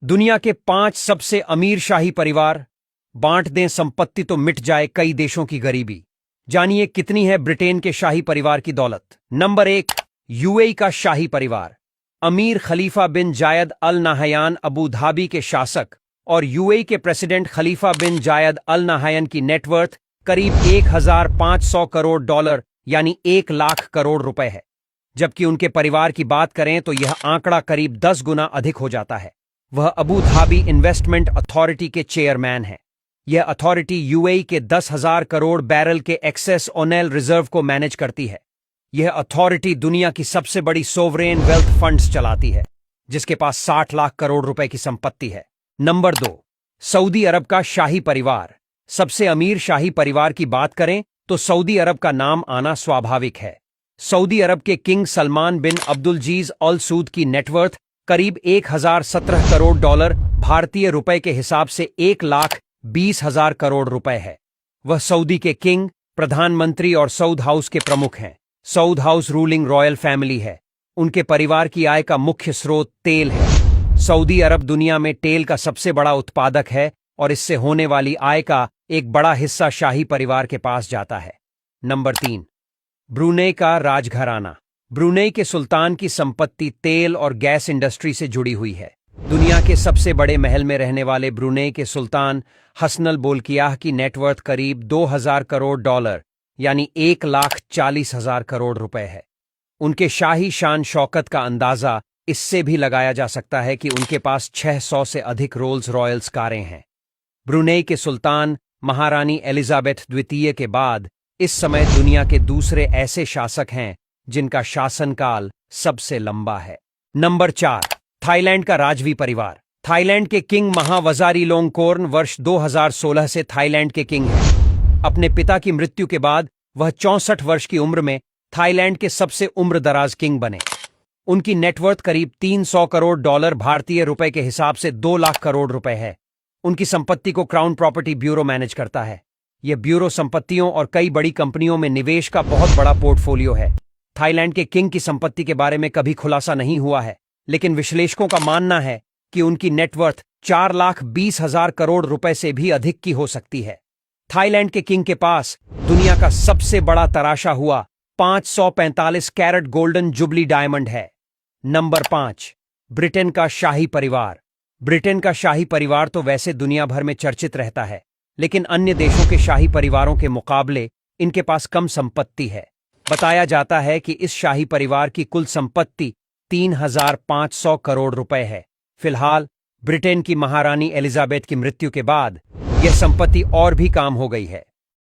दुनिया के 5 सबसे अमीर शाही परिवार। बांट दें संपत्ति तो मिट जाए कई देशों की गरीबी। जानिए कितनी है ब्रिटेन के शाही परिवार की दौलत। नंबर 1, यूएई का शाही परिवार। अमीर खलीफा बिन जायद अल नाहयान अबू धाबी के शासक और यूएई के प्रेसिडेंट खलीफा बिन जायद अल नाहयान की नेटवर्थ करीब 1500 करोड़ डॉलर यानी 1 लाख करोड़ रुपए है। जबकि उनके परिवार की बात करें तो यह आंकड़ा करीब 10 गुना अधिक हो जाता है। वह अबू धाबी इन्वेस्टमेंट अथॉरिटी के चेयरमैन हैं। यह अथॉरिटी यूएई के 10,000 करोड़ बैरल के एक्सेस ऑयल रिजर्व को मैनेज करती है। यह अथॉरिटी दुनिया की सबसे बड़ी सोवरेन वेल्थ फंड्स चलाती है, जिसके पास 60 लाख करोड़ रुपए की संपत्ति है। नंबर 2, सऊदी अरब का शाही परिवार। सबसे अमीर शाही परिवार की बात करें तो सऊदी अरब का नाम आना स्वाभाविक है। सऊदी अरब के किंग सलमान बिन अब्दुलजीज अल सऊद की नेटवर्थ करीब 1017 करोड़ डॉलर भारतीय रुपए के हिसाब से 1,20,000 करोड़ रुपए है। वह सऊदी के किंग, प्रधानमंत्री और सऊद हाउस के प्रमुख हैं। Saud house ruling royal family है। उनके परिवार की आय का मुख्य स्रोत तेल है। सऊदी अरब दुनिया में तेल का सबसे बड़ा उत्पादक है और इससे होने वाली आय का एक बड़ा हिस्सा शाही परिवार के पास जाता है। नंबर 3, ब्रुनेई का राजघराना। ब्रुनेई के सुल्तान की संपत्ति तेल और गैस इंडस्ट्री से जुड़ी हुई है। दुनिया के सबसे बड़े महल में रहने वाले ब्रुनेई के सुल्तान हसनल बोल्कियाह की नेटवर्थ करीब 2000 करोड़ डॉलर यानी 1,40,000 करोड़ रुपए है। उनके शाही शान शौकत का अंदाजा इससे भी लगाया जा सकता है कि उनके पास 600 से अधिक रोल्स रॉयल्स कारें हैं। ब्रुनेई के सुल्तान महारानी एलिजाबेथ द्वितीय के बाद इस समय दुनिया के दूसरे ऐसे शासक हैं जिनका शासनकाल सबसे लंबा है। नंबर 4, थाईलैंड का राजवी परिवार। थाईलैंड के किंग महावजारीलोंगकोर्न वर्ष 2016 से थाईलैंड के किंग हैं। अपने पिता की मृत्यु के बाद वह 64 वर्ष की उम्र में थाईलैंड के सबसे उम्रदराज किंग बने। उनकी नेटवर्थ करीब 300 करोड़ डॉलर भारतीय रुपए के हिसाब से 2 लाख करोड़ रुपए है। उनकी संपत्ति को क्राउन प्रॉपर्टी ब्यूरो मैनेज करता है। यह ब्यूरो संपत्तियों और कई बड़ी कंपनियों में निवेश का बहुत बड़ा पोर्टफोलियो है। थाईलैंड के किंग की संपत्ति के बारे में कभी खुलासा नहीं हुआ है, लेकिन विश्लेषकों का मानना है कि उनकी नेटवर्थ 4,20,000 करोड़ रुपए से भी अधिक की हो सकती है। थाईलैंड के किंग के पास दुनिया का सबसे बड़ा तराशा हुआ 545 कैरेट गोल्डन जुबली डायमंड है। नंबर 5, ब्रिटेन का शाही परिवार। ब्रिटेन का शाही परिवार तो वैसे दुनिया भर में चर्चित रहता है, लेकिन अन्य देशों के शाही परिवारों के मुकाबले इनके पास कम संपत्ति है। बताया जाता है कि इस शाही परिवार की कुल संपत्ति 3,500 करोड़ रुपए है। फिलहाल ब्रिटेन की महारानी एलिजाबेथ की मृत्यु के बाद यह संपत्ति और भी कम हो गई है।